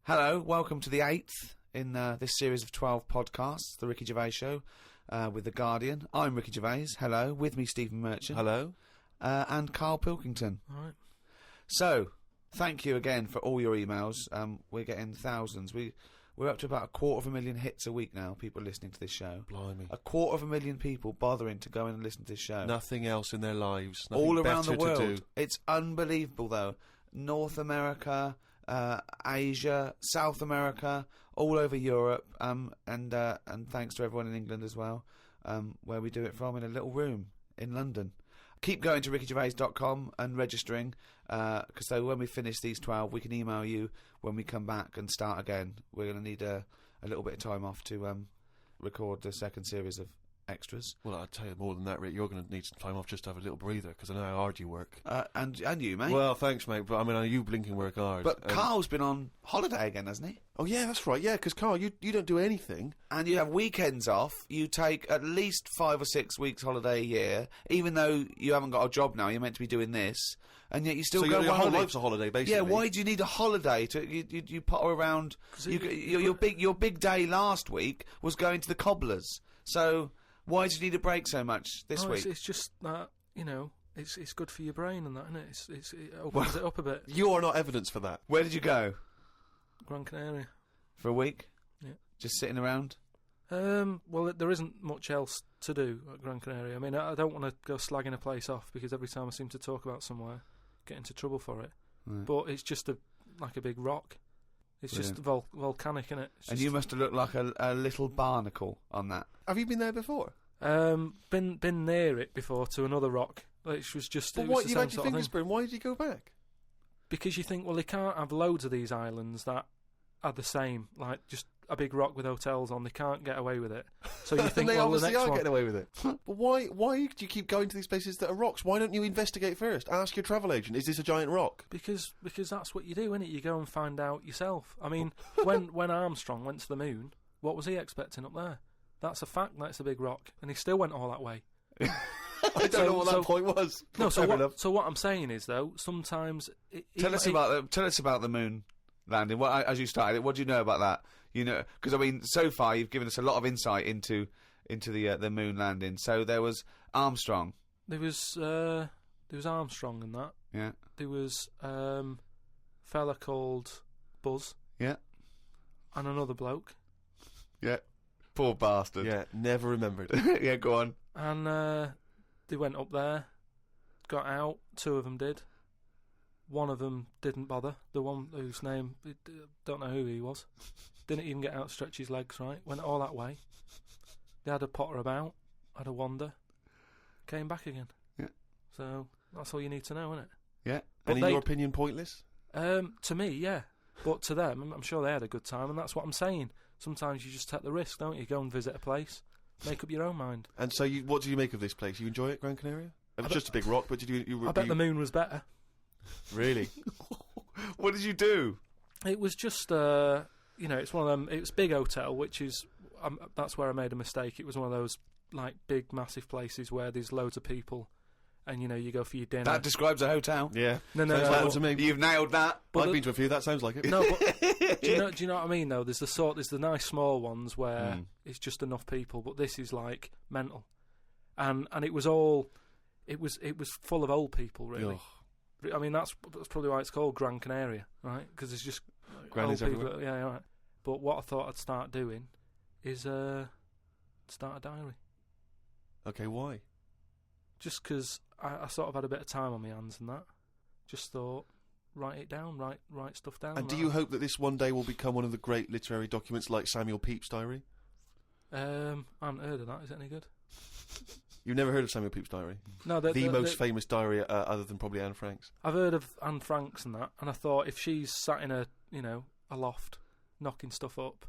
Hello, welcome to the 8th in this series of 12 podcasts, The Ricky Gervais Show, with The Guardian. I'm Ricky Gervais, hello, with me Stephen Merchant. Hello. And Carl Pilkington. Alright. So, thank you again for all your emails. We're getting thousands. We're up to about 250,000 hits a week now, people listening to this show. Blimey. 250,000 people bothering to go in and listen to this show. Nothing else in their lives. Nothing All around the better world. to do. It's unbelievable, though. North America, Asia, South America, all over Europe, and thanks to everyone in England as well, where we do it from, in a little room in London. Keep going to rickygervais.com and registering, because so when we finish these 12, we can email you when we come back and start again. We're going to need a little bit of time off to record the second series of extras. Well, I'll tell you more than that, Rick. You're going to need some time off just to have a little breather, because I know how hard you work. And you, mate. Well, thanks, mate, but I mean, you blinking work hard. But Carl's been on holiday again, hasn't he? Oh, yeah, that's right, yeah, because, Carl, you don't do anything. And you have weekends off. You take at least 5 or 6 weeks holiday a year, even though you haven't got a job now, you're meant to be doing this, and yet you still go on your whole holiday. life's a holiday, basically. Yeah, why do you need a holiday? You potter around. Your big day last week was going to the cobblers, so why do you need a break so much this week? It's just that, it's good for your brain and that, isn't it? It opens it up a bit. You are not evidence for that. Where did you go? Gran Canaria. For a week? Yeah. Just sitting around? Well, there isn't much else to do at Gran Canaria. I mean, I don't want to go slagging a place off, because every time I seem to talk about somewhere, get into trouble for it. Right. But it's just like a big rock. It's just volcanic, innit? And you must have looked like a little barnacle on that. Have you been there before? Been near it before, to another rock, which was just. But it why was the you same had your sort of fingers thing. burned? Why did you go back? Because you think, well, they can't have loads of these islands that are the same, like just a big rock with hotels on. They can't get away with it. So you think, they well, obviously the next are one. getting away with it. But why do you keep going to these places that are rocks? Why don't you investigate first? Ask your travel agent, is this a giant rock? Because that's what you do, innit? You go and find out yourself. I mean, when Armstrong went to the moon, what was he expecting up there? That's a fact. That's a big rock, and he still went all that way. I don't know what that point was. No, so what I'm saying is, though, sometimes Tell us about the moon landing. As you started it, what do you know about that? You know, because I mean, so far you've given us a lot of insight into the moon landing. So there was Armstrong. There was Armstrong and that. Yeah. There was fella called Buzz. Yeah. And another bloke. Yeah. Poor bastard. Yeah, never remembered. Yeah, go on. And they went up there, got out. 2 of them did. One of them didn't bother. The one whose name, don't know who he was. Didn't even get out to stretch his legs, right? Went all that way. They had a potter about, had a wander, came back again. Yeah. So that's all you need to know, isn't it? Yeah. And in your opinion, pointless? To me, yeah. But to them, I'm sure they had a good time, and that's what I'm saying. Sometimes you just take the risk, don't you? Go and visit a place, make up your own mind. And so, what do you make of this place? You enjoy it, Gran Canaria? It was just a big rock, but did you? I bet the moon was better. Really? What did you do? It was just, it's one of them. It was big hotel, which is that's where I made a mistake. It was one of those like big, massive places where there's loads of people. And you go for your dinner. That describes a hotel. Yeah. No. Sounds like one to me. You've nailed that. I've been to a few. That sounds like it. No, but do you know what I mean? Though there's the nice small ones where it's just enough people, but this is like mental, and it was full of old people, really. Ugh. I mean, that's probably why it's called Gran Canaria, right? Because it's just Grannies old people. everywhere. Yeah, right. But what I thought I'd start doing is start a diary. Okay, why? Just because I sort of had a bit of time on my hands and that. Just thought, write it down, write stuff down. And do you hope that this one day will become one of the great literary documents like Samuel Pepys' diary? I haven't heard of that. Is it any good? You've never heard of Samuel Pepys' diary? No, the most famous diary other than probably Anne Frank's. I've heard of Anne Frank's and that, and I thought if she's sat in a loft, knocking stuff up,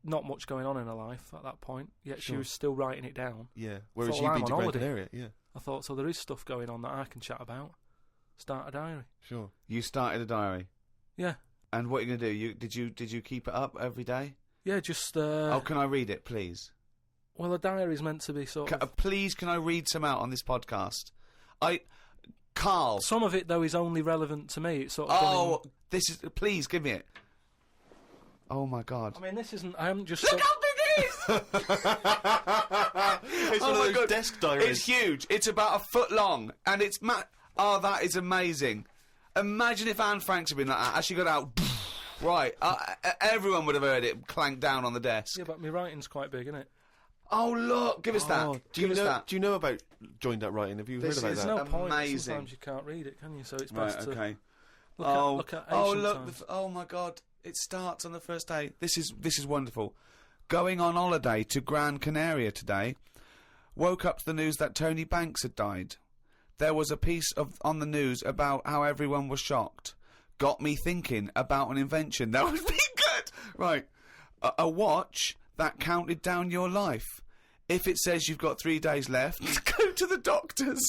not much going on in her life at that point, yet she was still writing it down. Yeah, whereas Thought, you've I'm been to on Gran holiday. Canaria, yeah. I thought, so there is stuff going on that I can chat about. Start a diary. Sure. You started a diary. Yeah. And what are you going to do? Did you keep it up every day? Yeah, just... oh, can I read it, please? Well, a diary is meant to be sort of... Please, can I read some out on this podcast? Carl. Some of it, though, is only relevant to me. It's sort of... this is... Please, give me it. Oh my God! I mean, this isn't. I haven't just. Look how big it is! It's one of those desk diaries. It's huge. It's about a foot long, and it's oh, that is amazing. Imagine if Anne Frank's had been like that. As she got out, right, everyone would have heard it clank down on the desk. Yeah, but my writing's quite big, isn't it? Oh look, give us that. Do you know about joined up writing? Have you heard about There's that? no point. Amazing. Sometimes you can't read it, can you? So it's Right, best to okay. look at ancient times. Oh my God! It starts on the first day. This is wonderful. Going on holiday to Gran Canaria today. Woke up to the news that Tony Banks had died. There was a piece on the news about how everyone was shocked. Got me thinking about an invention that would be good. Right, a watch that counted down your life. If it says you've got 3 days left, go to the doctors.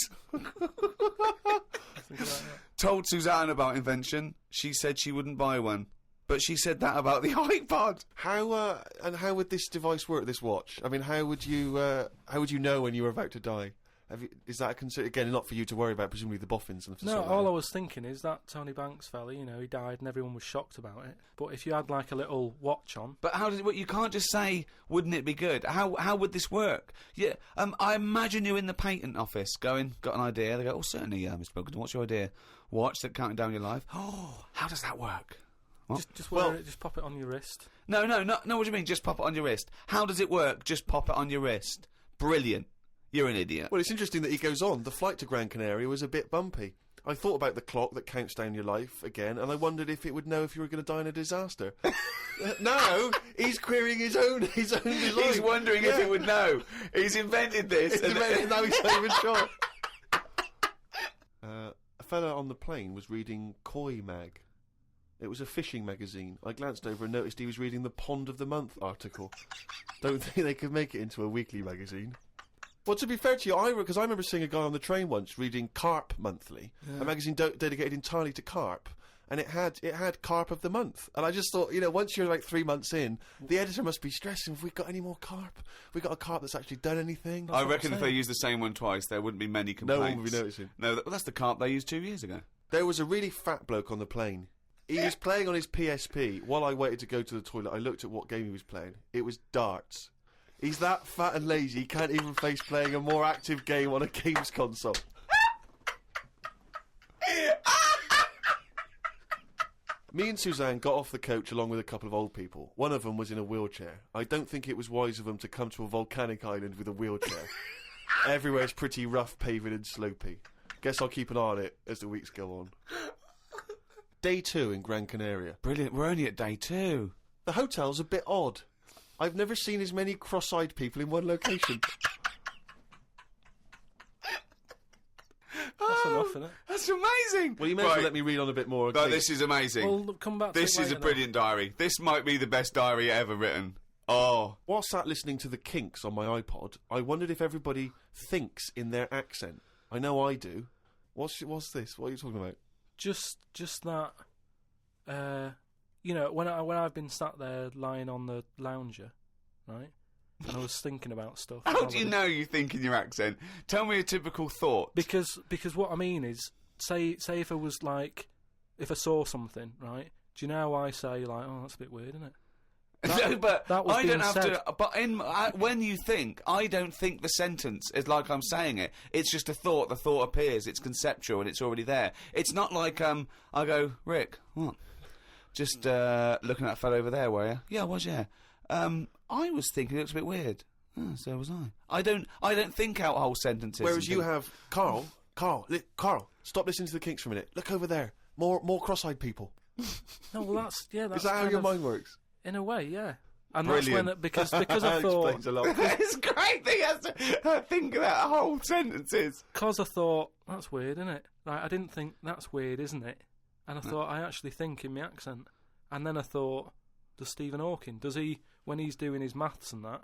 Told Suzanne about invention. She said she wouldn't buy one. But she said that about the iPod. How would this device work? This watch. I mean, how would you know when you were about to die? Is that a concern? Again, not for you to worry about. Presumably the boffins and No, all I was thinking is that Tony Banks fella, you know, he died and everyone was shocked about it. But if you had like a little watch on, But how does it work? You can't just say, "Wouldn't it be good?" How would this work? Yeah, I imagine you in the patent office going, "Got an idea?" They go, "Oh, certainly, Mr. Pilkington. What's your idea?" Watch that counting down your life. Oh, how does that work? What? just wear it, just pop it on your wrist. No. What do you mean? Just pop it on your wrist? How does it work? Just pop it on your wrist. Brilliant. You're an idiot. Well, it's interesting that he goes on. The flight to Gran Canaria was a bit bumpy. I thought about the clock that counts down your life again, and I wondered if it would know if you were going to die in a disaster. No, he's querying his own design. He's wondering if it would know. He's invented this. Now he's not even sure. A fella on the plane was reading Koi Mag. It was a fishing magazine. I glanced over and noticed he was reading the Pond of the Month article. Don't think they could make it into a weekly magazine. Well, to be fair to you, because I remember seeing a guy on the train once reading Carp Monthly, a magazine dedicated entirely to carp, and it had Carp of the Month. And I just thought, you know, once you're like 3 months in, the editor must be stressing. Have we got any more carp? Have we got a carp that's actually done anything? I reckon if they used the same one twice, there wouldn't be many complaints. No one would be noticing. No, that's the carp they used 2 years ago. There was a really fat bloke on the plane. He was playing on his PSP. While I waited to go to the toilet, I looked at what game he was playing. It was darts. He's that fat and lazy, he can't even face playing a more active game on a games console. Me and Suzanne got off the coach along with a couple of old people. One of them was in a wheelchair. I don't think it was wise of them to come to a volcanic island with a wheelchair. Everywhere's pretty rough, paving and slopey. Guess I'll keep an eye on it as the weeks go on. Day 2 in Gran Canaria. Brilliant. We're only at day 2. The hotel's a bit odd. I've never seen as many cross-eyed people in one location. That's enough, isn't it? That's amazing. Well, you may as well let me read on a bit more. No, this is amazing. Well, come back to This it is a later brilliant diary. This might be the best diary ever written. Oh. While sat listening to the Kinks on my iPod, I wondered if everybody thinks in their accent. I know I do. What's this? What are you talking about? Just that, you know, when I've been sat there lying on the lounger, right, and I was thinking about stuff. How do you know you think in your accent? Tell me a typical thought. Because what I mean is, say if I was like, if I saw something, right? Do you know how I say like, oh, that's a bit weird, isn't it? No, but that was I don't being have said. to. But when you think, I don't think the sentence is like I'm saying it. It's just a thought. The thought appears. It's conceptual and it's already there. It's not like I go, Rick, what? Just looking at that fellow over there, were you? Yeah, I was. Yeah. I was thinking it looks a bit weird. Oh, so was I. I don't think out whole sentences. Whereas you have Carl, stop listening to the Kinks for a minute. Look over there. More cross-eyed people. No, well that's Is that how your mind works? In a way, yeah. And Brilliant. that's when because I thought Explains a lot. It's great that he has to think about whole sentences. because I thought that's weird, isn't it? Like I didn't think that's weird, isn't it? And I thought I actually think in my accent. And then I thought, does Stephen Hawking, does he, when he's doing his maths and that,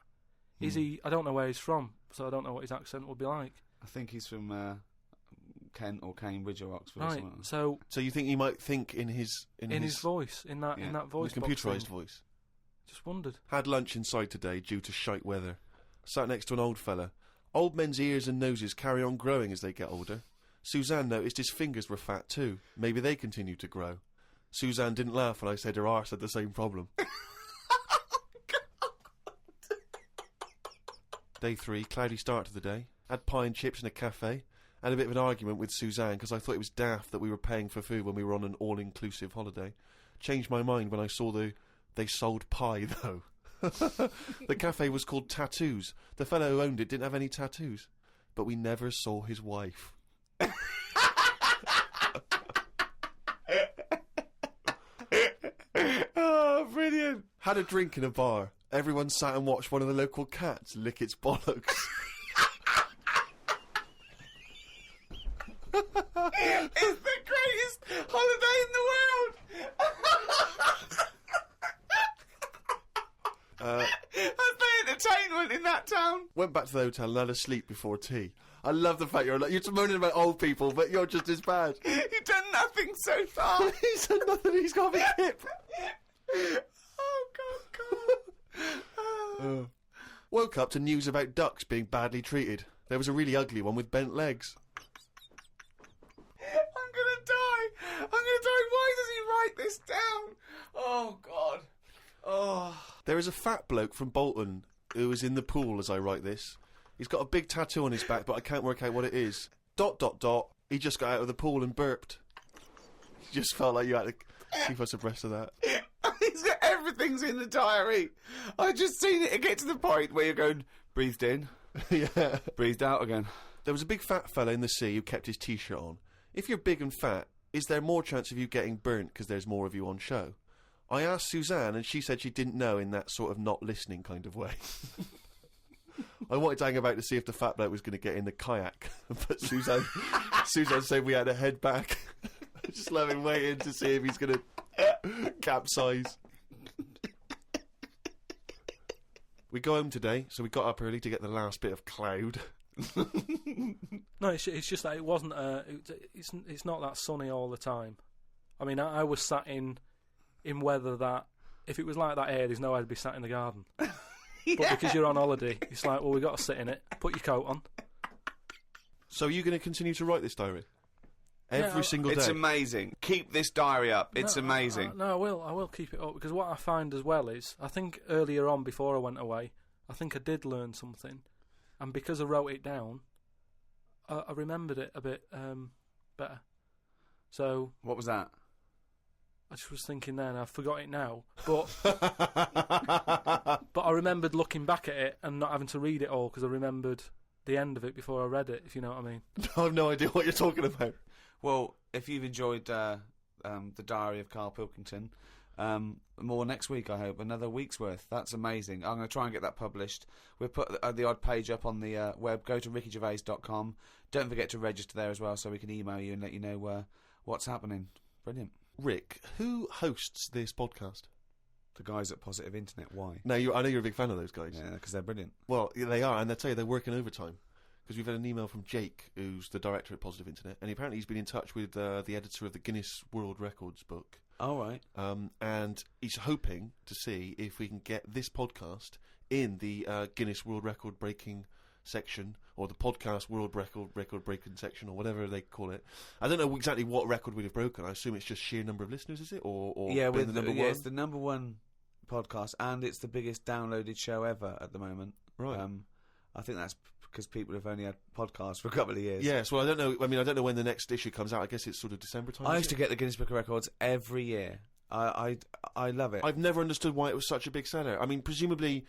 is he? I don't know where he's from, so I don't know what his accent would be like. I think he's from Kent or Cambridge or Oxford. Or Right. something. So So you think he might think in his voice, in that voice box computerised thing. voice? Just wondered. Had lunch inside today due to shite weather. Sat next to an old fella. Old men's ears and noses carry on growing as they get older. Suzanne noticed his fingers were fat too. Maybe they continue to grow. Suzanne didn't laugh when I said her arse had the same problem. Day 3, cloudy start to the day. Had pie and chips in a cafe. Had a bit of an argument with Suzanne because I thought it was daft that we were paying for food when we were on an all-inclusive holiday. Changed my mind when I saw they sold pie, though. The cafe was called Tattoos. The fellow who owned it didn't have any tattoos. But we never saw his wife. Oh, brilliant. Had a drink in a bar. Everyone sat and watched one of the local cats lick its bollocks. It's the greatest holiday in the world. That's the entertainment in that town. Went back to the hotel and had a sleep before tea. I love the fact you're moaning about old people, but you're just as bad. You've done nothing so far. He's done nothing, he's got a hip. Oh, God. Woke up to news about ducks being badly treated. There was a really ugly one with bent legs. I'm gonna die. Why does he write this down? Oh, God. Oh. There is a fat bloke from Bolton who is in the pool as I write this. He's got a big tattoo on his back, but I can't work out what it is. ... He just got out of the pool and burped. You just felt like you had to keep us abreast of that. Everything's in the diary. I just seen it get to the point where you're going, breathed in, Yeah. breathed out again. There was a big fat fella in the sea who kept his t-shirt on. If you're big and fat, is there more chance of you getting burnt because there's more of you on show? I asked Suzanne, and she said she didn't know in that sort of not listening kind of way. I wanted to hang about to see if the fat bloke was going to get in the kayak, but Suzanne said we had to head back. Just let him waiting to see if he's going to capsize. We go home today, so we got up early to get the last bit of cloud. No, it's just that it wasn't. It's not that sunny all the time. I mean, I was sat in weather that if it was like that here, there's no way I'd be sat in the garden. Yeah. But because you're on holiday, it's like, well, we got to sit in it. Put your coat on. So are you going to continue to write this diary? Every single day? It's amazing. Keep this diary up. It's amazing. No, I will keep it up, because what I find as well is, I think earlier on before I went away, I think I did learn something, and because I wrote it down, I remembered it a bit better. So What was that? I just was thinking then, I forgot it now, but but I remembered looking back at it and not having to read it all, because I remembered the end of it before I read it, if you know what I mean. I have no idea what you're talking about. Well, if you've enjoyed the Diary of Carl Pilkington, more next week, I hope. Another week's worth. That's amazing. I'm going to try and get that published. We'll put the odd page up on the web. Go to rickygervais.com. Don't forget to register there as well, so we can email you and let you know what's happening. Brilliant. Rick, who hosts this podcast? The guys at Positive Internet. Why? Now, I know you're a big fan of those guys. Yeah, because they're brilliant. Well, they are, and I tell you, they're working overtime. Because we've had an email from Jake, who's the director at Positive Internet, and apparently he's been in touch with the editor of the Guinness World Records book. All right. And he's hoping to see if we can get this podcast in the Guinness World Record breaking section, or the podcast World Record breaking section, or whatever they call it. I don't know exactly what record we'd have broken. I assume it's just sheer number of listeners, is it? Or yeah, with the number one? it's the number one podcast, and it's the biggest downloaded show ever at the moment. Right. I think that's because people have only had podcasts for a couple of years. Yes, well, I don't know. I mean, I don't know when the next issue comes out. I guess it's sort of December time. I used to get the Guinness Book of Records every year. I love it. I've never understood why it was such a big seller. I mean, presumably,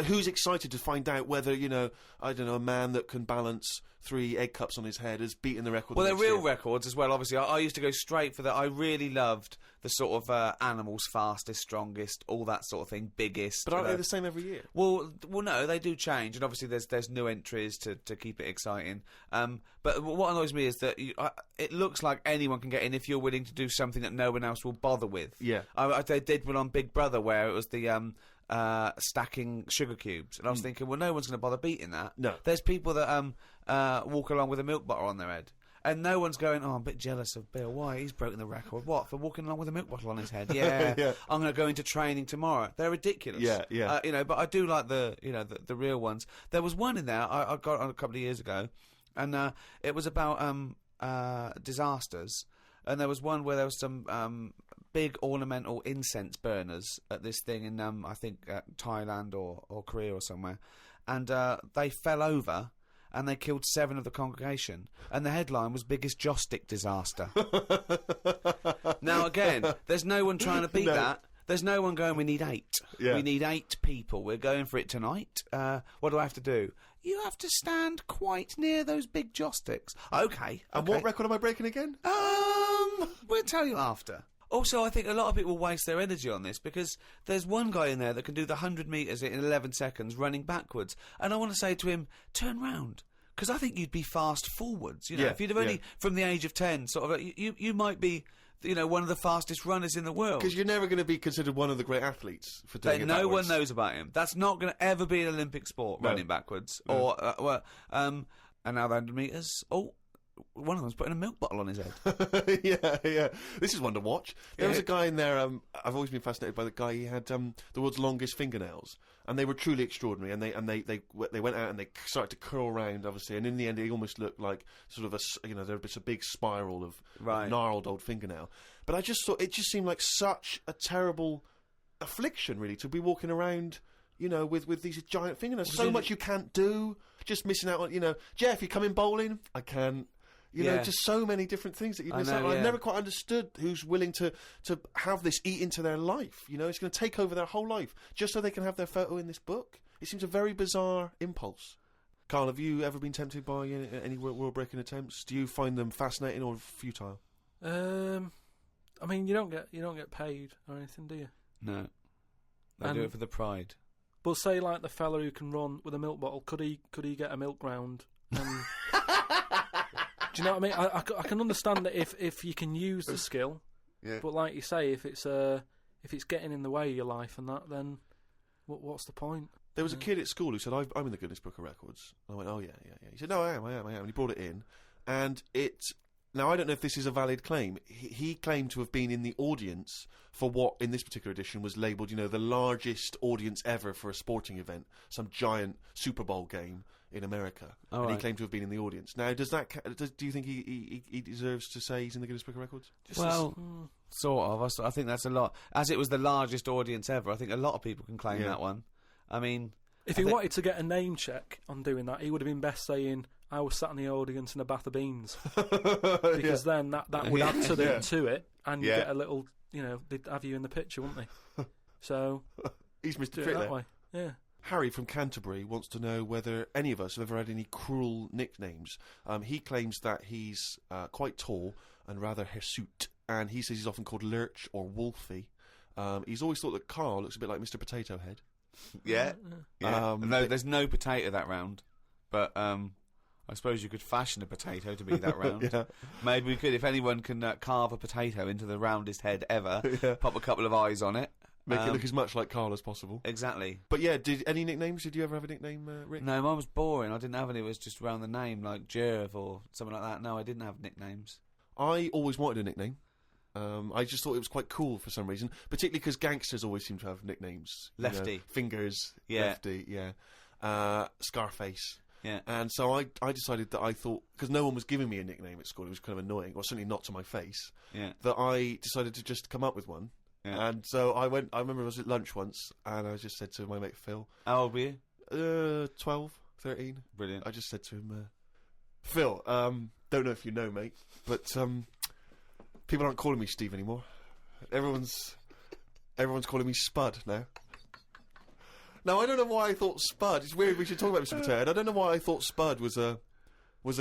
who's excited to find out whether, I don't know, a man that can balance 3 egg cups on his head has beaten the record? Well, the they're next real year? records as well, obviously. I used to go straight for that. I really loved the sort of animals, fastest, strongest, all that sort of thing, biggest. But aren't they the same every year? Well, no, they do change, and obviously there's new entries to keep it exciting. But what annoys me is that it looks like anyone can get in if you're willing to do something that no one else will bother with. Yeah. They did one on Big Brother where it was the stacking sugar cubes, and I was thinking, well, no one's going to bother beating that. No. There's people that walk along with a milk bottle on their head. And no one's going, oh, I'm a bit jealous of Bill. Why? He's broken the record. What? For walking along with a milk bottle on his head? Yeah. Yeah. I'm going to go into training tomorrow. They're ridiculous. Yeah. But I do like the real ones. There was one in there I got on a couple of years ago, and it was about disasters. And there was one where there was some big ornamental incense burners at this thing in I think Thailand or Korea or somewhere. and they fell over. And they killed 7 of the congregation. And the headline was biggest joss stick disaster. Now, again, there's no one trying to beat that. There's no one going, we need 8. Yeah. We need 8 people. We're going for it tonight. What do I have to do? You have to stand quite near those big joss sticks. Okay. And what record am I breaking again? We'll tell you after. Also, I think a lot of people waste their energy on this because there's one guy in there that can do the 100 metres in 11 seconds running backwards. And I want to say to him, turn round. Because I think you'd be fast forwards. You know, if you'd have only, from the age of 10, sort of, you might be, you know, one of the fastest runners in the world. Because you're never going to be considered one of the great athletes for doing it no backwards. one knows about him. That's not going to ever be an Olympic sport, running backwards. No. Or, and now the 100 metres. Oh, one of them's putting a milk bottle on his head. yeah. This is one to watch. There was a guy in there. I've always been fascinated by the guy. He had the world's longest fingernails, and they were truly extraordinary. And they went out and they started to curl around, obviously. And in the end, he almost looked like sort of there was a big spiral of gnarled old fingernail. But I just thought it just seemed like such a terrible affliction, really, to be walking around. You know, with these giant fingernails, so much you can't do. Just missing out on, Jeff, you coming bowling? I can't. You know, just so many different things that you miss out on. I've never quite understood who's willing to have this eat into their life. You know, it's going to take over their whole life just so they can have their photo in this book. It seems a very bizarre impulse. Carl, have you ever been tempted by any world-breaking attempts? Do you find them fascinating or futile? I mean, you don't get paid or anything, do you? No, they do it for the pride. But say like the fella who can run with a milk bottle, could he get a milk round? And do you know what I mean? I can understand that if you can use the skill, but like you say, if it's getting in the way of your life and that, then what's the point? There was a kid at school who said, I'm in the Guinness Book of Records. And I went, oh, yeah. He said, no, I am. And he brought it in. And now, I don't know if this is a valid claim. He claimed to have been in the audience for what, in this particular edition, was labelled, the largest audience ever for a sporting event, some giant Super Bowl game in America. He claimed to have been in the audience. Now, do you think he deserves to say he's in the Guinness Book of Records? Sort of. I think that's a lot. As it was the largest audience ever, I think a lot of people can claim that one. I mean, if he wanted to get a name check on doing that, he would have been best saying, I was sat in the audience in a bath of beans. Because then that would add to it, and you get a little, they'd have you in the picture, wouldn't they? So he's Mr. Do it Trick that there. way. Yeah. Harry from Canterbury wants to know whether any of us have ever had any cruel nicknames. He claims that he's quite tall and rather hirsute, and he says he's often called Lurch or Wolfie. He's always thought that Carl looks a bit like Mr. Potato Head. Yeah. No, there's no potato that round, but I suppose you could fashion a potato to be that round. Maybe we could, if anyone can carve a potato into the roundest head ever, pop a couple of eyes on it. Make it look as much like Carl as possible. Exactly. But yeah, any nicknames? Did you ever have a nickname, Rick? No, mine was boring. I didn't have any. It was just around the name, like Gervais or something like that. No, I didn't have nicknames. I always wanted a nickname. I just thought it was quite cool for some reason, particularly because gangsters always seem to have nicknames. Lefty. Fingers. Yeah. Lefty, Scarface. Yeah. And so I decided that I thought, because no one was giving me a nickname at school, it was kind of annoying, or certainly not to my face, that I decided to just come up with one. Yeah. And so I remember I was at lunch once, and I just said to my mate Phil. How old were you? 12, 13. Brilliant. I just said to him, Phil, don't know if you know, mate, but people aren't calling me Steve anymore. Everyone's calling me Spud now. Now, I don't know why I thought Spud. It's weird we should talk about Mr. Potato Head. I don't know why I thought Spud was a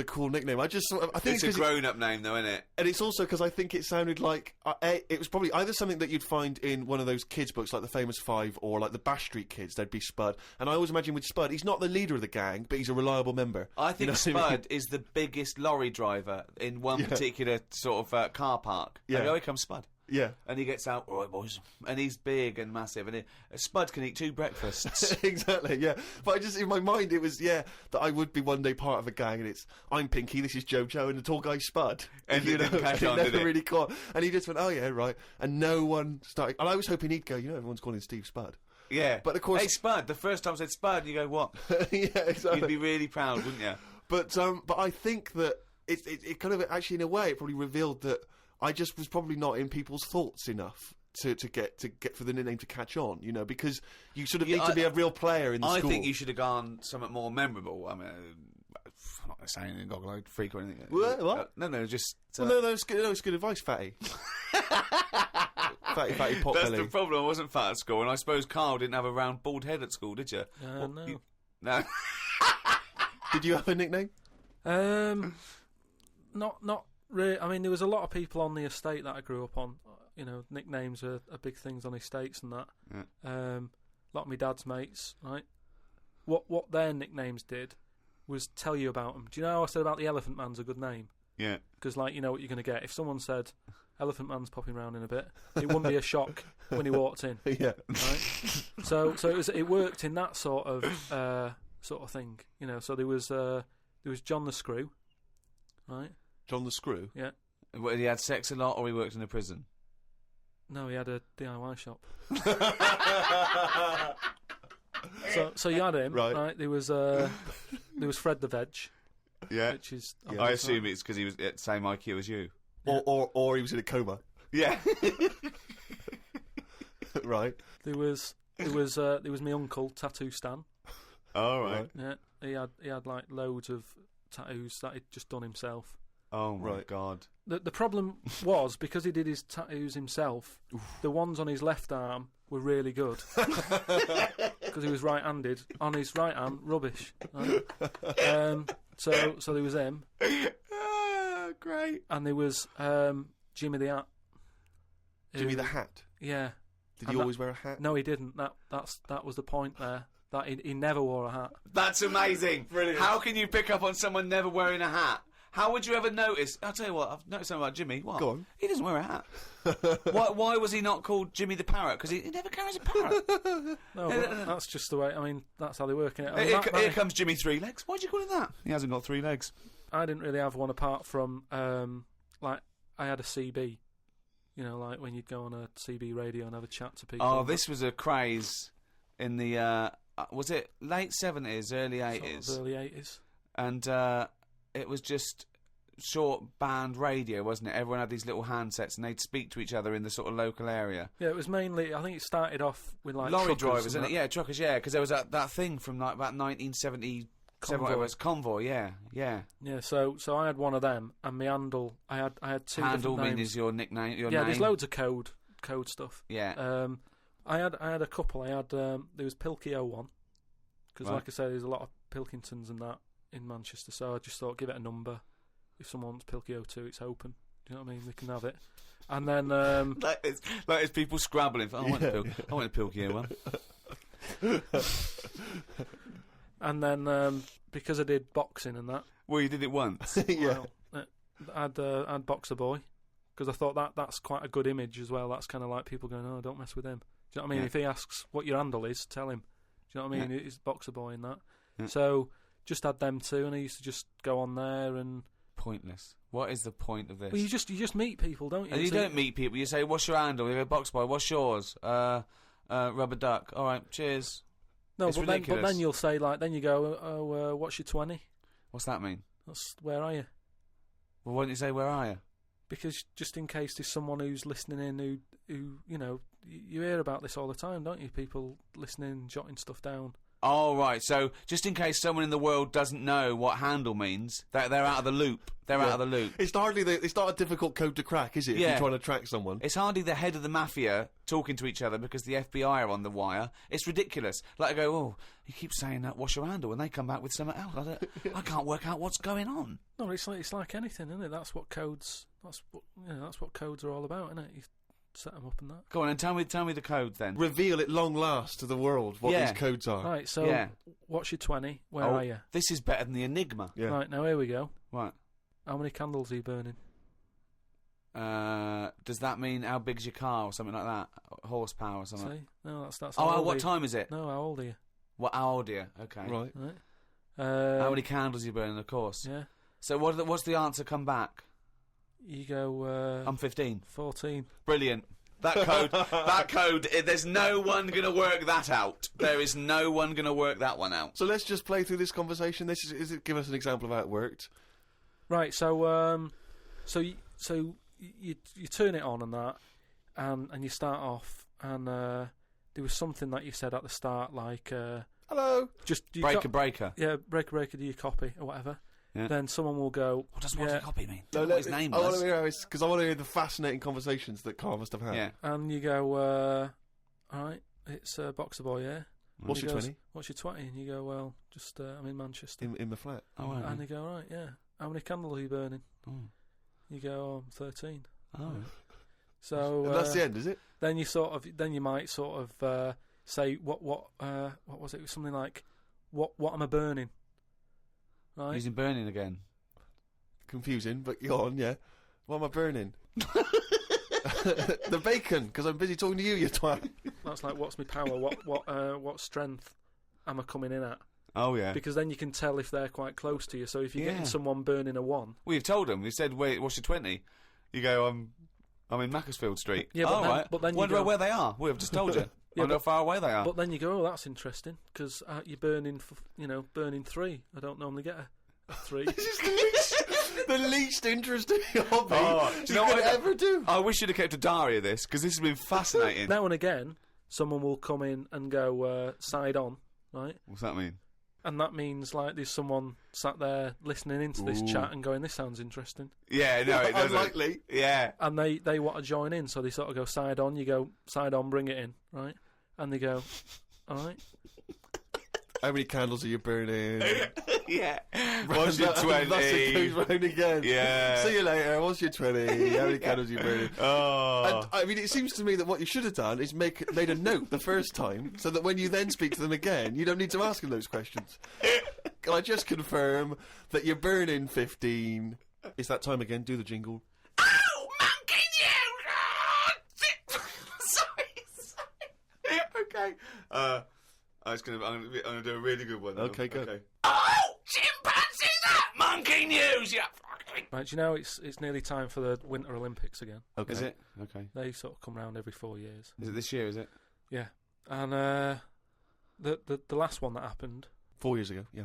cool nickname. I think it's a grown-up name, though, isn't it? And it's also because I think it sounded like it was probably either something that you'd find in one of those kids' books, like the Famous Five, or like the Bash Street Kids. There'd be Spud, and I always imagine with Spud, he's not the leader of the gang, but he's a reliable member. I think Spud is the biggest lorry driver in one particular sort of car park. Yeah, here comes Spud. Yeah. And he gets out, all right, boys. And he's big and massive. And Spud can eat 2 breakfasts. Exactly, yeah. But I just, in my mind, it was, that I would be one day part of a gang, and it's, I'm Pinky, this is Jojo, and the tall guy's Spud. And it didn't catch on, did it? Really caught. And he just went, oh, yeah, right. And no one started. And I was hoping he'd go, everyone's calling Steve Spud. Yeah. But of course. Hey, Spud. The first time I said Spud, you go, what? Yeah, exactly. You'd be really proud, wouldn't you? But I think that it kind of, actually, in a way, it probably revealed that I just was probably not in people's thoughts enough. to get for the nickname to catch on, you know, because you sort of need to be a real player in the school. I think you should have gone something more memorable. I mean, I'm not saying anything goggle-eyed freak or anything. What? No, just... no, it's good advice, Fatty. fatty pot That's belly. the problem. I wasn't fat at school, and I suppose Carl didn't have a round bald head at school, did you? No. No. Did you have a nickname? Not really. I mean, there was a lot of people on the estate that I grew up on. You know, nicknames are big things on estates and that. Yeah. A lot of my dad's mates, right? What their nicknames did was tell you about them. Do you know how I said about the Elephant Man's a good name? Yeah. Because, like, you know what you're going to get. If someone said, Elephant Man's popping round in a bit, it wouldn't be a shock when he walked in. Yeah. Right? So it worked in that sort of thing. You know, so there was John the Screw, right? John the Screw? Yeah. What, he had sex a lot, or he worked in a prison? No, he had a DIY shop. So you had him, right? There was Fred the Veg. Yeah. Which is I assume it's because he was at the same IQ as you. Or he was in a coma. Yeah. Right. There was my uncle, Tattoo Stan. Oh, right. Yeah. He had like loads of tattoos that he'd just done himself. Oh my God. The problem was, because he did his tattoos himself, the ones on his left arm were really good. Because he was right-handed. On his right hand, rubbish. Right? So there was him. Great. And there was Jimmy the Hat. Jimmy the Hat? Yeah. Did he always wear a hat? No, he didn't. That was the point there. That he never wore a hat. That's amazing. Brilliant. How can you pick up on someone never wearing a hat? How would you ever notice? I'll tell you what, I've noticed something about Jimmy. What? Go on. He doesn't wear a hat. Why was he not called Jimmy the Parrot? Because he never carries a parrot. No, but that's just the way. I mean, that's how they work in it. I mean, Here comes Jimmy Three Legs. Why'd you call him that? He hasn't got 3 legs. I didn't really have one apart from, like, I had a CB. You know, like when you'd go on a CB radio and have a chat to people. Oh, this was a craze in the, was it late 70s, early 80s? Sort of early 80s. And it was just short band radio, wasn't it? Everyone had these little handsets and they'd speak to each other in the sort of local area. Yeah, it was mainly, I think it started off with like lorry truckers drivers, and isn't it? Yeah, truckers, yeah, because there was that thing from like about 1977, Convoy. it was Convoy, yeah. Yeah, so I had one of them, and my handle, I had two Handle different names. means your nickname, your yeah, name. there's loads of code stuff. Yeah. I had a couple. I had there was Pilkey 01, because Right. like I say, there's a lot of Pilkingtons and that in Manchester. So I just thought, give it a number. If someone wants Pilkey 02, it's open. Do you know what I mean? They can have it. And then like it's people scrabbling. I want a Pilkey one. And then because I did boxing and that. Well, you did it once. Yeah. Well, I'd Boxer Boy, because I thought that's quite a good image as well. That's kind of like people going, oh, don't mess with him. Do you know what I mean? Yeah. If he asks what your handle is, tell him. Do you know what I mean? Yeah. He's Boxer Boy and that. Yeah. So just had them two, and I used to just go on there and. Pointless. What is the point of this? Well, you just meet people, don't you? And you don't meet people. You say, "What's your handle?" You go, "Box Boy." What's yours? Rubber duck. All right, cheers. No, It's but ridiculous. then you'll say like, then you go, oh, what's your 20? What's that mean? That's where are you? Well, why don't you say, "Where are you?" Because just in case there's someone who's listening in who you know, you hear about this all the time, don't you? People listening, jotting stuff down. Oh, right. So, just in case someone in the world doesn't know what handle means, they're out of the loop. They're out of the loop. It's not a difficult code to crack, is it? If Yeah. you're trying to track someone. It's hardly the head of the mafia talking to each other because the FBI are on the wire. It's ridiculous. Like, I go, oh, he keeps saying that, what's your handle? And they come back with something else. I can't work out what's going on. No, it's like anything, isn't it? That's what codes are all about, isn't it? You set them up and that. Go on, and tell me the code then. Reveal at long last to the world what Yeah. these codes are. Right, so Yeah. what's your 20? Where Oh, are you? This is better than the Enigma. Yeah. Right, now here we go. Right. How many candles are you burning? Does that mean how big's your car or something like that? Horsepower or something? See? No, that's Oh, how old what are you? time is it? No, how old are you? What, how old are you? Okay. Right. Right. How many candles are you burning, of course? Yeah. So what's the answer come back? You go, I'm 15. 14. Brilliant. That code, there's no one going to work that out. There is no one going to work that one out. So let's just play through this conversation. Give us an example of how it worked. Right, so you turn it on and that, and you start off, and there was something that you said at the start, like Hello. just you Breaker. yeah, breaker, do your copy or whatever. Yeah. Then someone will go, What does your copy mean? No, What his name I want was. to hear because I want to hear the fascinating conversations that Carl must have had. Yeah. and you go, all right, it's Boxer Boy, yeah. What's He your goes, 20? What's your 20? And you go, well, just I'm in Manchester. In the flat. Oh, right. And they go, all right, yeah. How many candles are you burning? Oh. You go, oh, I'm 13. Oh. So And that's the end, is it? then you might sort of say what was it? It was something like what am I burning? Right? Using burning again. Confusing, but go on, yeah. What am I burning? The bacon, because I'm busy talking to you, you twat. That's like what's my power? What strength am I coming in at? Oh, yeah. Because then you can tell if they're quite close to you. So if you're Yeah. getting someone burning a 1, We've told them. We said, wait, what's your 20? You go, I'm in Macclesfield Street. Yeah, but oh, then- right. but then you Wonder go- where they are. We've just told you. Yeah, Wonder how far away they are. but then you go, oh, that's interesting because you're burning, burning 3. I don't normally get a 3. This is the least interesting hobby Oh, you could ever do. I wish you'd have kept a diary of this, because this has been fascinating. Now and again, someone will come in and go side on, right? What's that mean? And that means like there's someone sat there listening into this Ooh. chat and going, this sounds interesting. Yeah, no, it doesn't. Unlikely. Yeah. And they want to join in, so they sort of go side on, you go side on, bring it in, right? And they go, all right. How many candles are you burning? Yeah. What's your 20? Thus it goes round again. Yeah. See you later. What's your 20? How many candles are you burning? Oh. And, I mean, it seems to me that what you should have done is made a note the first time, so that when you then speak to them again, you don't need to ask them those questions. Can I just confirm that you're burning 15? It's that time again. Do the jingle. Oh, monkey you! Sorry. Okay. I'm gonna do a really good one. Okay, go. Oh, chimpanzee that! Monkey news, you fucking... Right, do you know it's nearly time for the Winter Olympics again? Okay. Is it? Okay. They sort of come round every 4 years. Is it this year, is it? Yeah. And the last one that happened, 4 years ago. Yeah.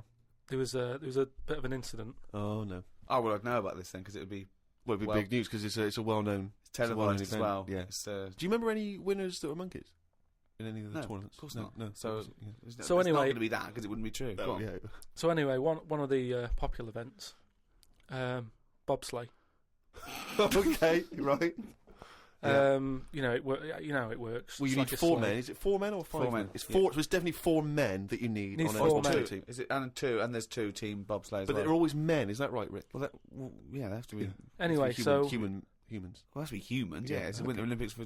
there was a bit of an incident. Oh no. Oh, well, I'd know about this then, because it would be Well, it'd be Well- big news because it's a well-known. televised as event, well. yeah. It's, Do you remember any winners that were monkeys in any of the No, tournaments? of course no, not. No. So, Yeah. it's So not anyway- going to be that, because it wouldn't be true. Go Oh, on. yeah. So anyway, one of the popular events, bobsleigh. Okay, right. Yeah. It works. Well, you It's need like a 4 sleigh. men. Is it 4 men or 5 4 men. It's Yeah. 4. So it's definitely 4 men that you need Need on four a men. sports team. Is it and there's two team bobsleigh as But well. they're always men. Is that right, Rick? well, yeah, they have to be. Yeah. Anyway, humans. Well, that's be humans. Yeah, Yeah, it's the okay. Winter Olympics for.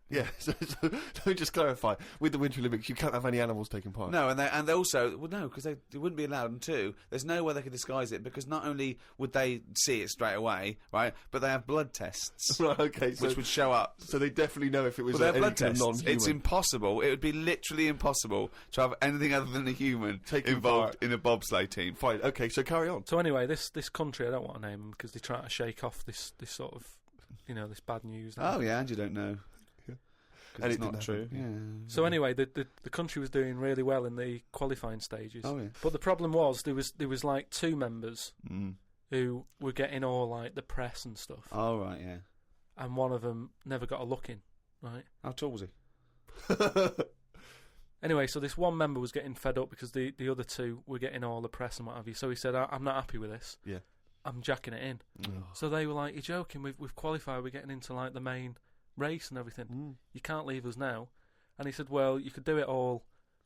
Yeah. So let me just clarify. With the Winter Olympics, you can't have any animals taking part. No, and they also no, because they wouldn't be allowed. And two, there's no way they could disguise it, because not only would they see it straight away, right, but they have blood tests Right. Okay. So, which would show up. so they definitely know if it was Well, they have any blood kind of tests. non-human. It's impossible. It would be literally impossible to have anything other than a human Taking involved part. in a bobsleigh team. Fine. Okay. So carry on. So anyway, this country, I don't want to name them because they try to shake off this sort of, this bad news. Oh yeah, and you don't know. Yeah. 'Cause And it's it not didn't true. happen. Yeah. So anyway, the country was doing really well in the qualifying stages. Oh yeah. But the problem was there was like 2 members Mm. who were getting all like the press and stuff, Oh right, yeah. and one of them never got a look in. Right. How tall was he? Anyway, so this one member was getting fed up because the other 2 were getting all the press and what have you. So he said, "I'm not happy with this. Yeah. I'm jacking it in." Mm. So they were like, "You're joking? We've qualified. We're getting into like the main race and everything. Mm. You can't leave us now." And he said, "Well, you could do it all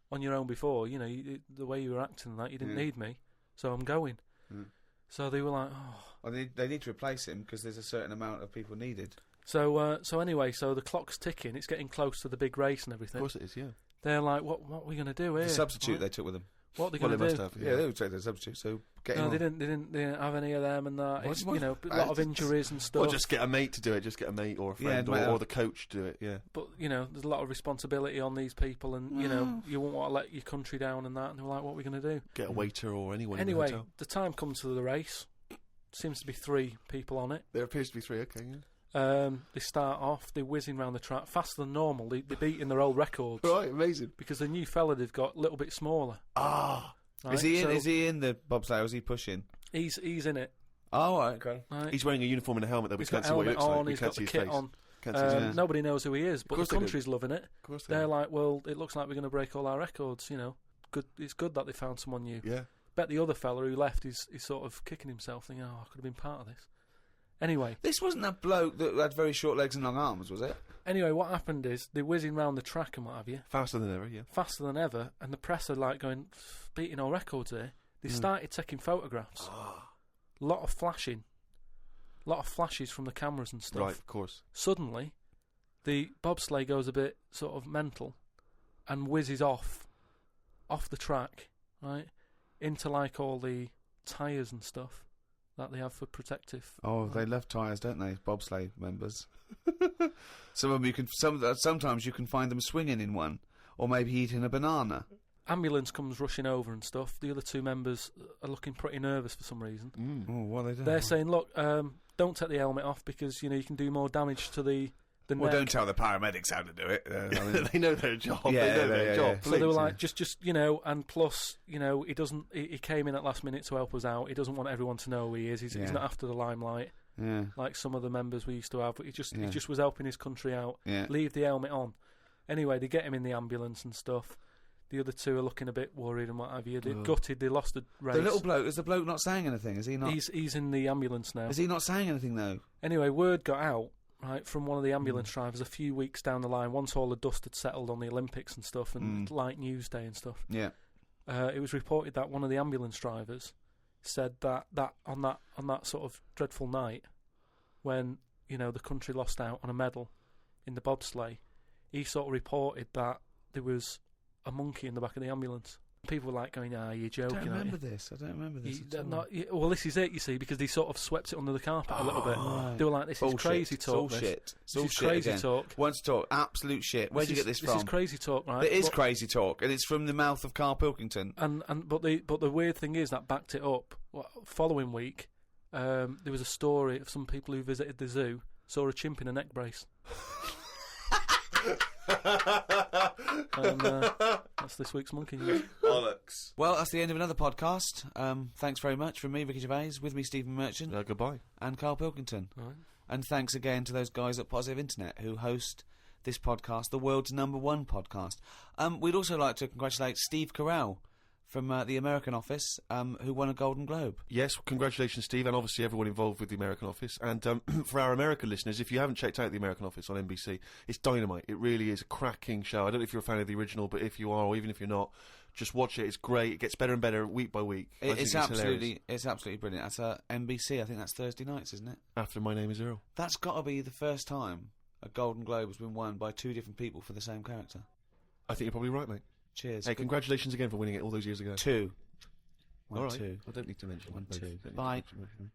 on your own before. The way you were acting and that, you didn't Yeah. need me, so I'm going." Mm. So they were like, "Oh." Well, they need to replace him because there's a certain amount of people needed. So anyway, so the clock's ticking. It's getting close to the big race and Of everything. course it is. Yeah. They're like, "What are we going to do here?" The substitute Right? they took with them. What are they Well, going they to must do? have. Yeah, they would take their substitute. So get No, him they on. didn't have any of them and that. What- It's, what- a lot of injuries and stuff. Or just get a mate to do it. Just get a mate or a friend Yeah, or the coach to do it. Yeah. But there's a lot of responsibility on these people, and you won't want to let your country down and that. And they're like, "What are we going to do?" Get a waiter or anyone. in the Anyway, hotel. the time comes to the race. Seems to be 3 people on it. There appears to be 3. Okay. Yeah. They start off, they're whizzing around the track faster than normal. They're beating their old records Right. Amazing. because the new fella they've got a little bit smaller. Ah. Right? Is he in? So Is he in the bobsleigh? Or is he pushing? He's in it. Oh, right, okay. Right? He's wearing a uniform and a helmet, though. We He's got can't see what he helmet looks like. on. We He's can't got see the his kit face. on. Can't see his- Nobody knows who he is, but the course they do. country's loving it. Of course they They're do. like, well, it looks like we're going to break all our records, you know. Good. It's good that they found someone new. Yeah. Bet the other fella who left is sort of kicking himself, thinking, oh, I could have been part of this. Anyway, This wasn't that bloke that had very short legs and long arms, was it? what happened is they're whizzing round the track and what have you, Faster than ever, yeah. faster than ever, and the press are like going, beating all records here. They started taking photographs. Lot of flashing. Lot of flashes from the cameras and stuff. Right, of course. Suddenly, the bobsleigh goes a bit sort of mental and whizzes off the track, right, into like all the tyres and stuff that they have for protective. Oh, they love tyres, don't they? Bobsleigh members. Some of them sometimes you can find them swinging in one, or maybe eating a banana. Ambulance comes rushing over and stuff. The other two members are looking pretty nervous for some reason. Oh, what are they doing? They're saying, look, don't take the helmet off because, you know, you can do more damage to the well, neck. don't tell the paramedics how to do it. They know their job. Yeah, they know their yeah, job. yeah. So they were Please. like, just you know, and plus, you know, he came in at last minute to help us out. He doesn't want everyone to know who he is. He's Yeah. not after the limelight Yeah, like some of the members we used to have. But he Yeah. just was helping his country out. yeah. Leave the helmet on. Anyway, they get him in the ambulance and stuff. The other two are looking a bit worried and what have you. They're gutted. They lost the race. The little bloke, is the bloke not saying anything? Is he not? He's in the ambulance now. Is he not saying anything though? Anyway, word got out, right, from one of the ambulance drivers a few weeks down the line, once all the dust had settled on the Olympics and stuff, and light news day and stuff. Yeah. It was reported that one of the ambulance drivers said that on that sort of dreadful night, when, you know, the country lost out on a medal in the bobsleigh, he sort of reported that there was a monkey in the back of the ambulance. People were like going, you're I joking, don't aren't remember you? this. I don't remember this. at all. Well, this is it, you see, because they sort of swept it under the carpet a little bit. Right. They were like, this Bullshit. is crazy talk. It's all shit. It's This all is shit crazy again. talk. Wants to talk. Absolute shit. Where'd you get this from? This is crazy talk, right? It is But- crazy talk, and it's from the mouth of Carl Pilkington. But the weird thing is that backed it up. Following week, there was a story of some people who visited the zoo saw a chimp in a neck brace. And that's this week's Monkey News. Bollocks. Well, that's the end of another podcast. Thanks very much from me, Ricky Gervais, with me, Stephen Merchant, Goodbye. and Carl Pilkington. All right. And thanks again to those guys at Positive Internet who host this podcast, the world's #1 podcast. We'd also like to congratulate Steve Carell from the American office, who won a Golden Globe. Yes, congratulations, Steve, and obviously everyone involved with the American Office. And for our American listeners, if you haven't checked out the American Office on NBC, it's dynamite. It really is a cracking show. I don't know if you're a fan of the original, but if you are, or even if you're not, just watch it. It's great. It gets better and better week by week. I think It's hilarious. absolutely brilliant. That's NBC. I think that's Thursday nights, isn't it? After My Name Is Earl. That's got to be the first time a Golden Globe has been won by two different people for the same character. I think you're probably right, mate. Cheers. Hey, Good- congratulations again for winning it all those years ago. Two. All right. Two. I don't need to mention One, both. two. Don't need to Bye. mention both.